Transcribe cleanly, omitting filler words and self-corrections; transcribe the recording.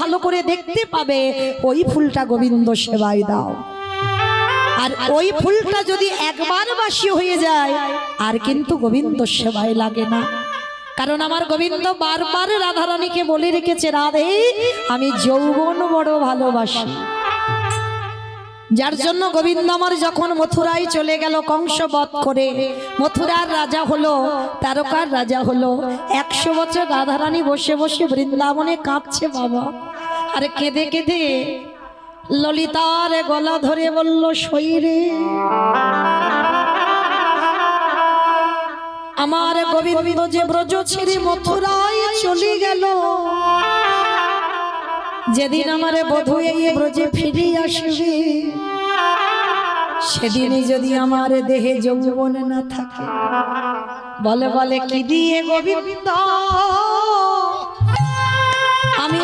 ভালো করে দেখতে পাবে ওই ফুলটা গোবিন্দ সেবায় দাও। আর ওই ফুলটা যদি একবার বাসি হয়ে যায় আর কিন্তু গোবিন্দ সেবায় লাগে না। কারণ আমার গোবিন্দ বারবার রাধারানীকে বলে রেখেছে, রাধে আমি যৌবন বড় ভালোবাসি। যার জন্য গোবিন্দ আমার যখন মথুরায় চলে গেল কংস বধ করে, মথুরার রাজা হলো, তারকার রাজা হলো, 100 বছর রাধারানী বসে বসে বৃন্দাবনে কাঁদছে বাবা। আরে কেঁদে কেঁদে ললিতার গলা ধরে বলল, সইরে আমার গোবিন্দ যে ব্রজ ছেড়ে মথুরায় চলে গেল, যেদিন আমার বধূ এই ব্রজে ফিরে আসবে সেদিনে যদি আমার দেহে যৌবন না থাকে, বলে বলে কি দিয়ে গোবিন্দ আমি